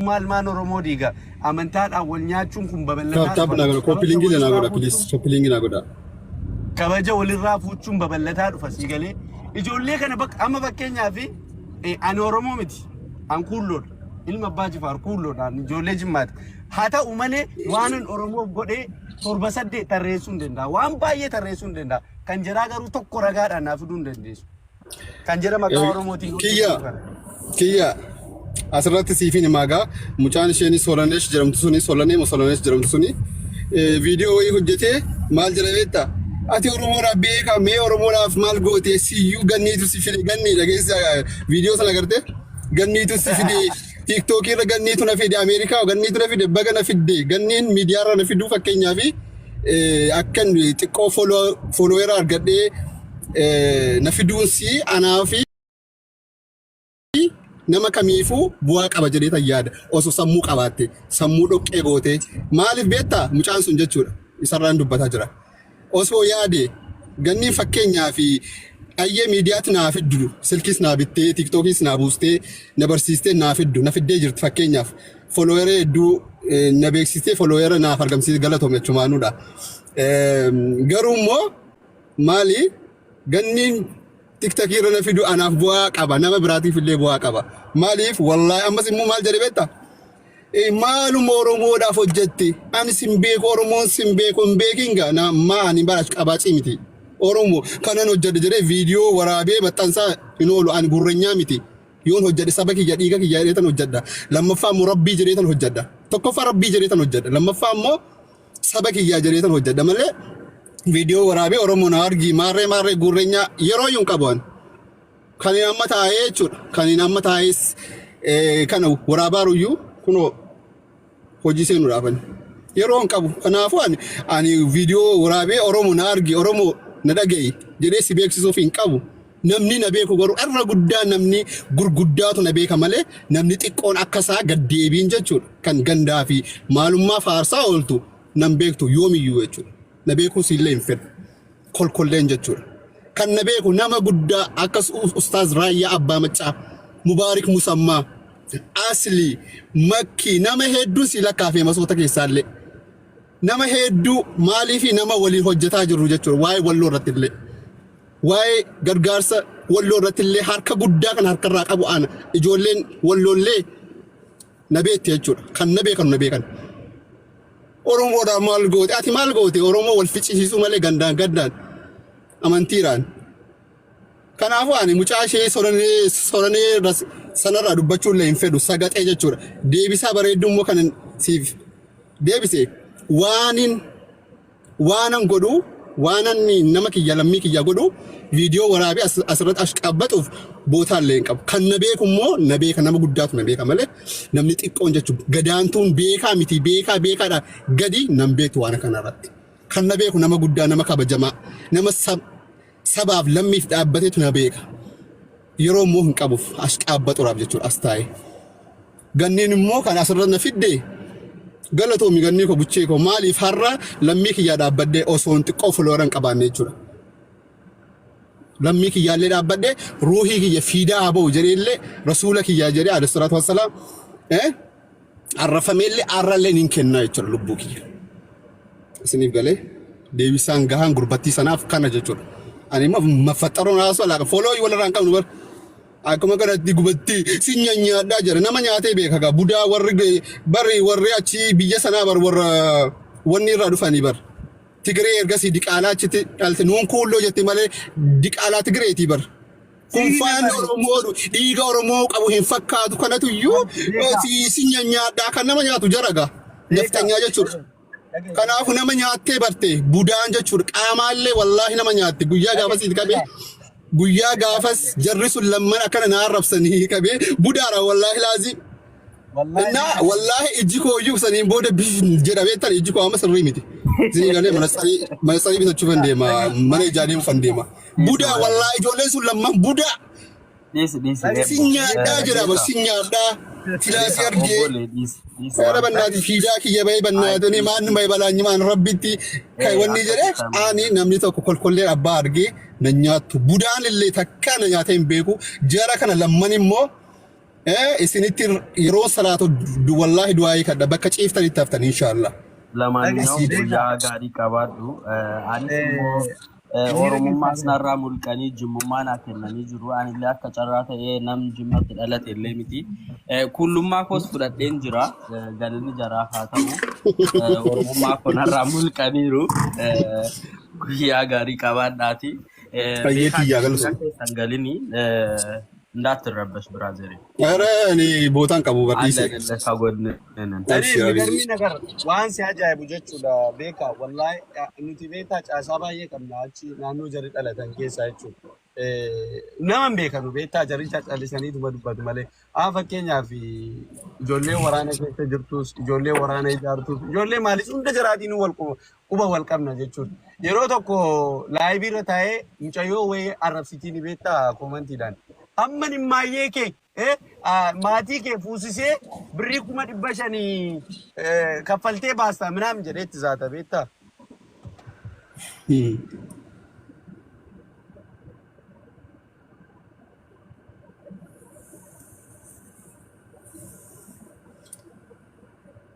maal maan Oromoo diiga amantaadhaan wal nyaachuun kun babal'ataa Tap na goda copying na goda please copying na goda. Kabaja walirraa fuuchuun babal'ataa dhufa sii galee ijoollee kana amma fakkeenyaaf ani Oromoo miti an kuulloodha ilma abbaa Jifaar kuulloodhaan ijoollee Jimmaati haa ta'u malee waan Oromoo godhee 7-8 tarreessuu hin danda'a waan baay'ee tarreessuu hin danda'a kan jiraa garuu tokko ragaadhaan naaf fiduu hin dandeessu kan jira maqaa Oromootiin kiyya asirratti siifin maagaa mucaan isheen Solanesh jedhamtu suni Solanesh jedhamtu suni viidiyoo hojjetee maal jedha beektaa ati Oromoodhaaf beekaa mee Oromoodhaaf maal gootee siyyuu ganniitu si fide gannii dhageessa viidiyoo sana agartee ganniitu si fide TikTok irra ganniitu na fide Ameerikaa ganniitu na fide baga na fide ganniin miidiyaa irra na fiduu fakkeenyaa fi akkan xiqqoo followeera argadhee na fiduun si anaa fi nama kamiifuu bu'aa qaba jedhee tayyaada osoo sammuu qabaatte sammuu dhoqqee gootee maaliif beektaa mucaan sun jechuudha isarraan dubbataa jira osoo yaade ganniin fakkeenyaa fi ayyee miidiyaatti naa fiddu silkis naa bittee tiktokis naa buustee na barsiistee naa fiddu na fiddee jirti fakkeenyaaf followeera hedduu na beeksistee followeera naaf argamsiise galatoome jechumaanudha garuu immoo maali ganniin TikTok irra na fidu anaaf bu'aa qaba nama biraatiif illee bu'aa qaba maaliif wallahi ammas immoo maal jedhe beektaa maaluma Oromoodhaaf hojjetti ani sin beeku Oromoon sin beeku hin beekinga na maani baraach qabaacii miti Oromoo kanan hojjedhe jedhee viidiyoo waraabee maxxansaa hin oolu ani gurrenyaa miti yoon hojjedhe saba kiyya dhiiga kiyya jedheetan hojjedha lammaffaa immoo rabbii jedheetan hojjedha tokkoffaa rabbii jedheetan hojjedha lammaffaa immoo saba kiyya jedheetan hojjedha malee video waraabee Oromoo na argi maarree gurrenyaa yeroo yuun qaban kan amma taa'ee jechuudha kan amma taa'es kana waraabaruyyuu kunoo hojii seenuudhaafan yeroo hin qabu kanaafuu ani video waraabee Oromoo na argi Oromoo na dhaga'i jedhee si beeksisuuf hin qabu namni na beeku garuu irra guddaa namni gurguddaatu na beeka malee namni xiqqoon akkasaa gaddeebiin jechuudha kan gandaa fi maalummaa faarsaa ooltu nan beektu yoomiyyuu jechuudha. Na beeku sillee hin fedhu kolkolleen jechuudha kan na beeku nama guddaa akkas ustaaz Raayyaa Abbaa Maccaa Mubaarik Musammaa Asli Makki nama hedduu si lakkaafee masoota keessaallee nama hedduu maaliif nama waliin hojjetaa jiru jechuudha waa'ee walloo irratti illee waa'ee gargaarsa walloo irratti illee harka guddaa kan harkarraa qabu ana ijoolleen walloollee na beetti jechuudha kan na beekan Oromoodhaaf maal goote ati maal goote Oromoo wal ficcisiisuu malee gandaan amantiiraan kanaafuu ani mucaa ishee Solanee sanarraa dubbachuun illee hin fedhu sagaxee jechuudha deebisaa bareedduu immoo kan siif deebise waanan godhu waanan nama kiyya lammii kiyya godhu viidiyoo waraabee asirratti ashqabbatuuf bootaa illee hin qabu kan na beeku immoo na beeka nama guddaatu na beeka malee namni xiqqoon jechuudha gadaantuun beekaa miti beekaadha gadi nan beektu waan kanarratti kan na beeku nama guddaa nama kabajamaa nama sabaaf lammiif dhaabbateetu na beeka yeroo immoo hin qabuuf ashqabbatuudhaaf jechuudha as taa'e ganniin immoo kan asirratti na fiddee galatoomi gannii ko buchee ko maaliif har'a lammii kiyyaa dhaabbadhee osoo hin xiqqoo folooran qabaanne jechuudha. Lammii kiyyaallee dhaabbadhee ruuhii kiyya fiidaa haa ba'u jedheellee rasuula kiyyaa jedhee alayhi salaatu wassalaam arrafameellee arrallee nin kennaa jechuudha lubbuu kiyya. Isiniif galee deebisaan gahaan gurbattii sanaaf kana jechuudha. Ani immoo maffaxaroon haasoo laaka foloo walirraa hin qabnu bar. Akkuma kanatti gubatti si nyaadhaa jira nama nyaatee beeka gaa budaa warri achi biyya sanaa bar warra wanni irraa dhufanii bar. Tigree ergasii diqaalaa achitti dhalte nuun kuulloo jette malee diqaalaa Tigreetii bar. Kun faan Oromoo dhiiga Oromoo qabu hin fakkaatu kanatu iyyuu si nyaadhaa kan nama nyaatu jaraga naftanyaa jechuudha. Kanaafuu nama nyaattee barte budaan jechuudha qaamaallee wallaahi nama nyaatte guyyaa gaafasiiti qabee guyyaa gaafas jarri sun lamman akkana na arrabsanii qabee budaara wallaahi laazii. Wallahi ijji koo iyyuu saniin booda jedhamee tan ijji koo amma sirrii miti. Isinii galee manasarii bitachuuf hin deema mana ijaaree fan deema. Budaa wallahi ijoolleen sun lamman budaa. Si nyaadhaa jedhama si nyaadhaa. Filaasii argee. Seera bannaati fiidaa kiyya bahee bannaatanii maan bahee balaanyi maan rabbitti kan wanni jedhee ani namni tokko kolkollee abbaa argee na nyaattu budaan illee takka na nyaatee hin beeku jara kana lamman immoo isinitti yeroo salaatu wallahi du'aayi kadha bakka ciiftanitti haftan inshallah. ለማንኛውም guyyaa gaarii qabaadhu. Anis immoo Oromummaa sanarraa mulqanii jimmummaan kennanii jiru. Anillee akka carraa ta'ee namni jimmatti dhalate illee miti. Kullummaa koos fudhadheen jira. Galanni jaraaf haa ta'u. Oromummaa kanarraa mulqaniiru. Guyyaa gaarii qabaadhaati. Fayyeetii yaagalu. Sangalini እንዳትረበሽ ብራዘር ኧረ እኔ ቦታን ቀቡ በርዲስ ዋን ሲያጃይቡ ጀቹዳ ቤካ ወላሂ ኑቲ ቤታ ጫሳ ባየ ቀምናቺ ናኖ ጀሪ ጠለተን ኬሳ ጀቹ ነመን ቤከኑ ቤታ ጀሪ ጫጫሊሰኒ ዱበዱበት ማለ አፈከኛ ፊ ጆሌ ወራነ ከተ ጅርቱስ ጆሌ ወራነ ይጃርቱስ ጆሌ ማሊስ እንደ ጀራዲኑ ወልቁ ቁባ ወልቀምና ጀቹ የሮ ተኮ ላይቢረ ታዬ ሙጨዮ ወይ አረብሲቲኒ ቤታ ኮመንቲዳን Amman immaayee kee maatii kee fuusisee birrii 500 kaffaltee baastaa ምናምን jedheetti zaata beektaa.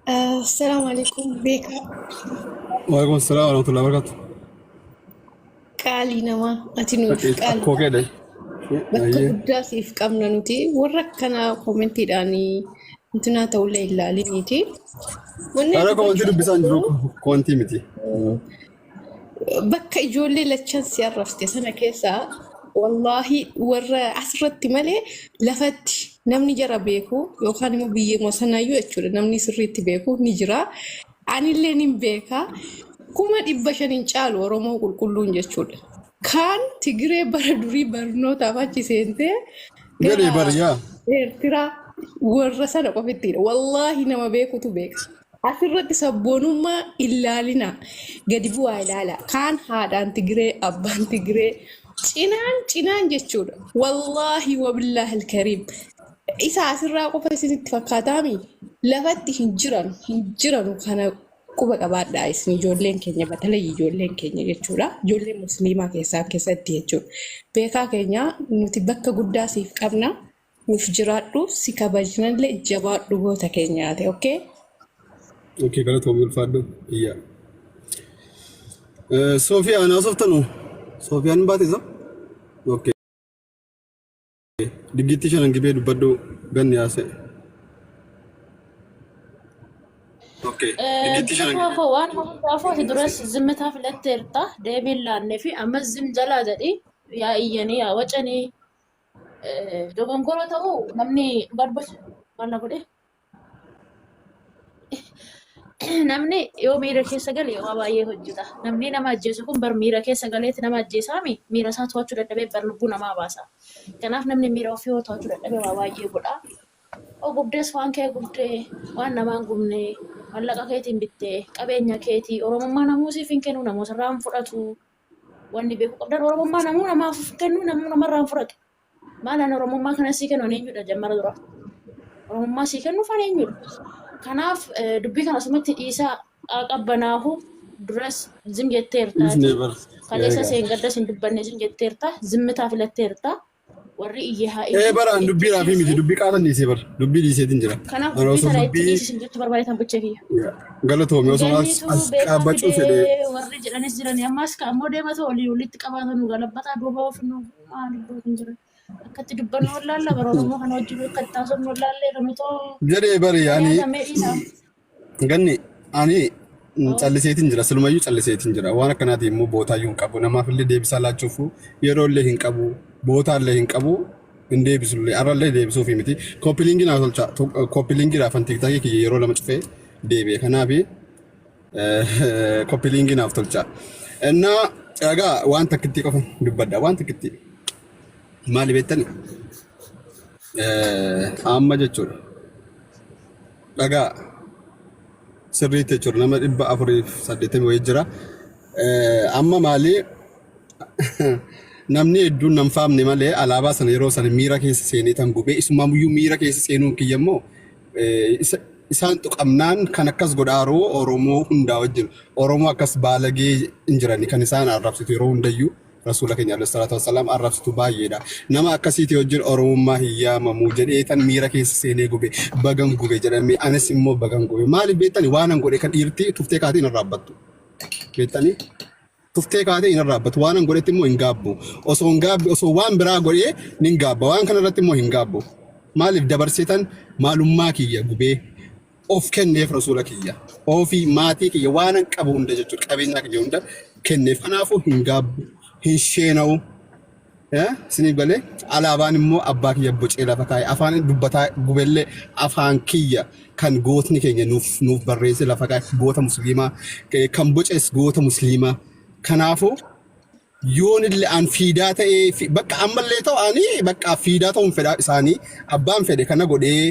Assalamu alaikum Beka. Waalaikum assalam warahmatullahi wabarakatuh. Qaali nama ati nuuf qaali. Kokeedha. Bakka guddaa siif qabna nuti warra kana koomentiidhaan intina ta'ullee ilaaliniiti. Ara koomentii dubbisaan jiru koomentii miti. Bakka ijoollee lachan si arrafte sana keessaa wallahi warra asirratti malee lafatti namni jara beeku yookaan immoo biyyeema sanaayyuu jechuudha namni sirriitti beeku ni jira. Anillee ni beeka 500 caalu Oromoo qulqulluun jechuudha. Kan Tigiree bara durii barnootaaf achi seentee Gadi bariyaa Eertiraa warra sana qofittiidha. Wallaahi nama beekutu beeka. Asirratti sabboonummaa ilaalina gadi bu'aa ilaala. Kan haadhaan Tigiree abbaan Tigiree cinaan jechuudha. Wallaahi wabillaahi alkariim. Isa asirraa qofa isinitti fakkaataami lafatti hin jiranu kana quba qabaadhaa isin ijoolleen keenya batalee ijoolleen keenya jechuudha. Ijoolleen musliimaa keessatti jechuudha. Beekaa keenya nuti bakka guddaa siif qabna. Nuuf jiraadhu si kabajnallee jabaadhu goota keenyaati. Okay? Okay, galatoomii ulfaadhu. Iyyaa. Soofiyaan haasoftanuu? Soofiyaan hin baatisa? Okay. Diggiitti shanan gibee dubbadhu ganni haasa'e. waan hundaafuu duras zimmitaa filatteerta deebiin laannee fi ammas zim jalaa jedhi yaa iyyanii yaa wacanii dogongora ta'uu namni barbaachisu maal godhe namni yoo miira keessa galee waa baay'ee hojjeta namni nama ajjeesu kun bar miira keessa galeetti nama ajjeesaami miira isaa to'achuu dadhabee bar lubbuu namaa baasa kanaaf namni miira ofii yoo to'achuu dadhabee waa baay'ee godha gubdees waan kee gubdee waan namaan gubnee mallaqa keetiin bittee qabeenya keetii oromummaa namuu siif hin kennu namoota irraan fudhatu wanni beeku qabdan oromummaa namuu namaaf kennu namuu namarraan fudhatu maalaan oromummaa kana sii kennu eenyudha jammara dura oromummaa sii kennu fan eenyudha kanaaf dubbii kana asumatti dhiisaa qabbanaahu duras zim jetteerta kaleessa seen gadda sin dubbanne zim jetteerta zimmitaa filatteerta warri iyyee baraan dubbii raafi miti dubbii qaatan dhiisee bar dubbii dhiiseetiin jira. Kanaaf dubbii sana itti dhiisisin jettu barbaadeetan buchee kiyya. Galatoomii osoo as dhaabbachuu fedhee. Warri jedhanis jiran ammas ammoo deemata walitti qabaatan galabbataa duuba ofiinu maal iddootiin jiran. Akkatti dubbannu wallaalla bara Oromoo kana wajjin akkatti taasifnu wallaallee kamitoo. Jedhee bari ani ganni ani calliseetiin jira silumayyuu calliseetiin jira waan akkanaati immoo bootaayyuu hin qabu namaaf illee deebisaa laachuuf yeroo illee hin qabu boota illee hin qabu hin deebisullee arallee deebisuuf miti koppiliingii naaf tolcha koppiliingii raafan tiktaakii kiyya yeroo lama cufee deebi'e kanaaf koppiliingii naaf tolcha innaa egaa waan takkitti qofa dubbadda waan takkitti maali beektani amma jechuudha dhagaa sirriitti jechuudha nama 480 wayii jira amma maali namni hedduun nan faamne malee alaabaa sana yeroo sana miira keessa seenee tan gubee isumaamuyyuu miira keessa seenuun kiyyammoo isaan tuqamnaan kan akkas godhaaroo Oromoo hundaa wajjin Oromoo akkas baalagee hin jirani kan isaan arrabsitu yeroo hundayyuu rasuula keenya alayhi salaatu wassalaam arrabsitu baay'eedha. Nama akkasiitii wajjin oromummaa hiyyaamamuu jedheetan miira keessa seenee gube bagan gube jedhamee anis immoo bagan gube. Maaliif beektani waan an godhe kan dhiirti tuftee kaatee hin raabbattu. Beektani tuftee kaatee hin raabbattu waan an godhetti immoo hin gaabbu. Osoo hin gaabbi osoo waan biraa godhee hin gaabba waan kana irratti immoo hin gaabbu. Maaliif dabarseetan maalummaa kiyya gubee of kenneef rasuula kiyya ofii maatii kiyya waan an qabu hunda jechuudha qabeenyaa kiyya hunda kenneef kanaafuu hin gaabbu hin sheena'u siniif galee alaabaan immoo abbaa kiyya bocee lafa kaa'e afaan dubbataa gubellee afaan kiyya kan gootni keenya nuuf barreesse lafa kaa'e goota musliimaa kan bocees goota musliimaa kanaafuu yoon illee an fiidaa ta'ee bakka ammallee ta'u ani bakka fiidaa ta'uun fedhaa isaanii abbaan fedhe kana godhee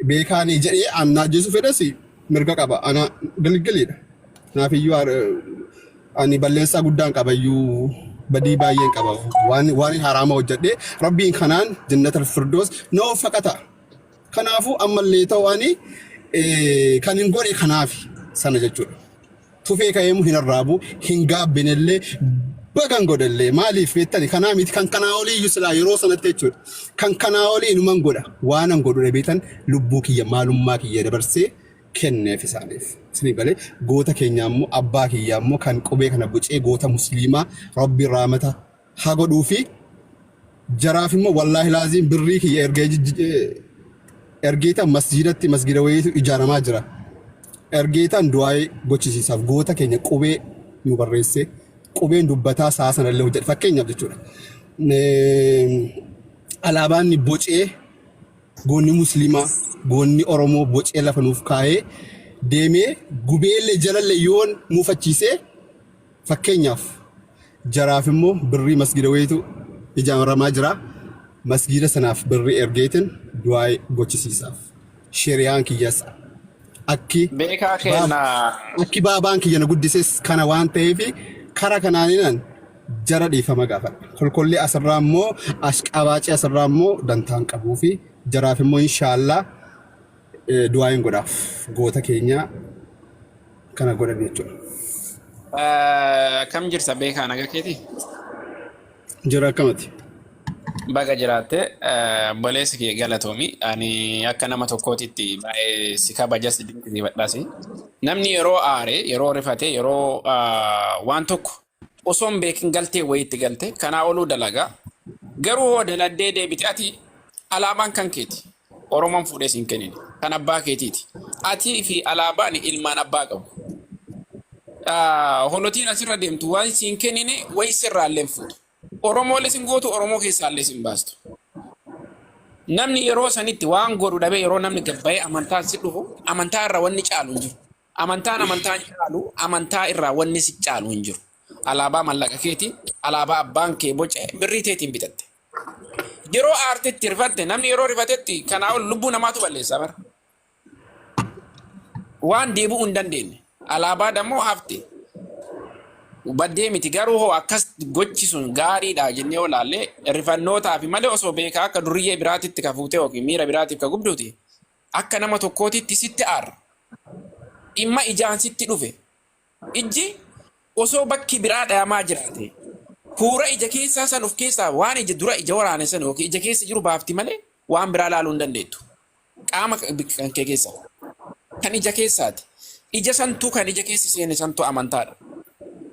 beekaanii jedhee annaa jeesu fedhas mirga qaba ana galgaliidha. Naafiyyuu ani balleessaa guddaan qabayyuu badii baay'een qaba waan haraama hojjedhee rabbiin kanaan jannatul firdoos na uffaqata. Kanaafuu ammallee ta'u ani kan hin godhe kanaaf sana jechuudha. Tufee ka'eemu hin arraabu hin gaabbinillee bagan godhallee maaliif beektani kanaa miti kan kanaa olii iyyuu silaa yeroo sanatti jechuudha. Kan kanaa olii inuman godha waan an godhu beektan lubbuu kiyya maalummaa kiyya dabarsee kenneef isaaniif. Siniif galee goota keenya immoo abbaa kiyya immoo kan qubee kana bocee goota musliimaa rabbi raamata haa godhuu fi jaraaf immoo wallaahi laaziin birrii kiyya ergeetan masjidatti masjida wayiitu ijaaramaa jira. Ergeetan du'aa gochisiisaaf goota keenya qubee nu barreessee qubeen dubbataa saa sanallee hojjedhe fakkeenyaaf jechuudha. Alaabaan bocee goonni musliimaa goonni oromoo bocee lafa nuuf kaa'ee deemee gubeellee jalallee yoon muufachiisee fakkeenyaaf jaraaf immoo birrii masgida wayiitu ijaaramaa jira. Masgida sanaaf birrii ergeetin du'aa gochisiisaaf shiriyaan kiyyas akki beekaa kenna akki baabaan kiyya na guddises kana waan ta'eef kara kanaaninan jara dhiifama gaafadha. Kolkollee asirraa immoo ashqabaacii asirraa immoo dantaan qabuu fi jaraaf immoo inshaallah du'aayin godhaaf goota keenya kana godhan jechuudha. Kam jirta beekaa naga keeti? Jira akkamati? Baga jiraatte boleessi kee galatoomi. Ani akka nama tokkootitti baay'ee si kabajas dinqisiifadhaasi. Namni yeroo aare, yeroo rifate, yeroo waan tokko osoo hin beekin galtee wayiitti galte kanaa oluu dalagaa. Garuu hoo daladdee deebite ati alaabaan kan keeti. Oromoon fuudhee siin kennine. Kan abbaa keetiiti. Atii fi alaabaan ilmaan abbaa qabu. Holotiin asirra deemtu waan siin kennine wayi sirraallee fuudhu. Oromoo lesin gootu Oromoo keessaa lesin baastu. Namni yeroo sanitti waan godhu dhabee yeroo namni gabbayee amantaan si dhufu amantaa irraa wanni caalu hin jiru. Amantaan caalu amantaa irraa wanni si caalu hin jiru. Alaabaa mallaqa keetiin alaabaa abbaan kee bocee birrii teetiin bitatte. Yeroo aartetti rifatte namni yeroo rifatetti kanaa ol lubbuu namaatu balleessa bara. Waan deebi'uu hin dandeenye. Alaabaa dammoo hafte. Baddee miti garuu hoo akkas gochi sun gaariidha jennee olaallee rifannootaa fi malee osoo beekaa akka duriyyee biraatitti ka fuutee yookiin miira biraatiif ka gubduuti akka nama tokkootitti sitti aarra. Dhimma ijaan sitti dhufe. Ijji osoo bakki biraa dhayamaa jiraate fuura ija keessaa san of keessaa waan ija dura ija waraane san yookiin ija keessa jiru baafti malee waan biraa laaluu hin dandeettu. Qaama kan kee keessa. Kan ija keessaati. Ija santuu kan ija keessa seene santuu amantaadha.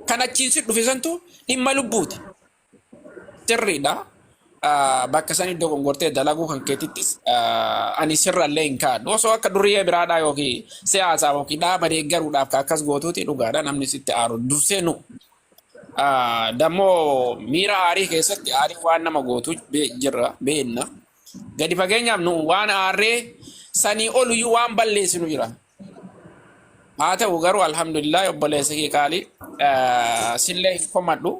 Kan achiin si dhufe santu dhimma lubbuuti. Sirriidha. Bakka san iddoo gongortee dalaguu kan keetittis ani sirrallee hin kaadhu. Osoo akka duriyyee biraadhaa yookiin siyaasaa yookiin dhaaba deeggaruudhaaf ka akkas gootuuti dhugaadha namni sitti aaru dursee nu. Dammoo miira aarii keessatti aarii waan nama gootu jirra beenna. Gadi fageenyaaf nu waan aarree sanii oluyyuu waan balleessinu jira. Haa ta'u garuu alhamdulillah obboleessa kee qaalii sillee hin komadhu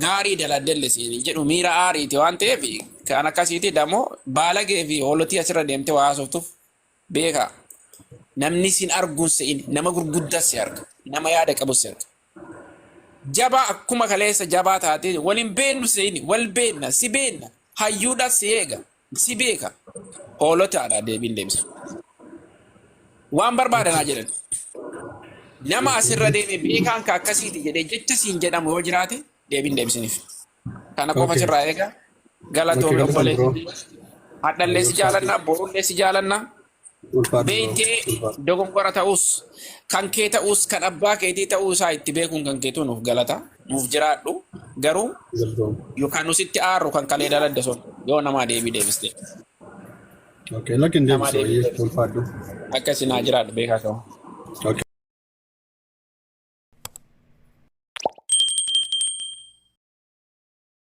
gaarii daladdelle siin jedhu miira aariiti waan ta'eef kan akkasiiti dammoo baalagee fi hoolotii asirra deemte waa haasoftuuf beeka. Namni siin arguun se'in nama gurguddaa si arga nama yaada qabu si arga. Jabaa akkuma kaleessa jabaa taatee waliin beennu se'in wal beenna si beenna hayyuudhaa si eega si beeka hoolotaadha deebiin deemsa. Waan barbaadanaa jedhan nama asirra deeme beekaan ka akkasiiti jedhee jecha siin jedhamu yoo jiraate deebiin deebisiniif. Kana qofa Okay. sirraa eega. Okay, Galatoomii galatan bro. obboleessi. Hadhallee si jaalannaa, borullee si jaalannaa. Ulfaadhu bro. Beektee Ulfaadhu. dogongora ta'us, kan kee ta'us, kan abbaa keetii ta'uu isaa itti beekuun kan keetu nuuf galata. Nuuf jiraadhu. Garuu Galatoom. yookaan nusitti aarru kan kalee daladda sun yoo namaa deebiste. Okay, lakkin Namaa deebisoo. deebiste. Ulfaadhu. Akka isin haa jiraadhu beekaa ta'u. Okay.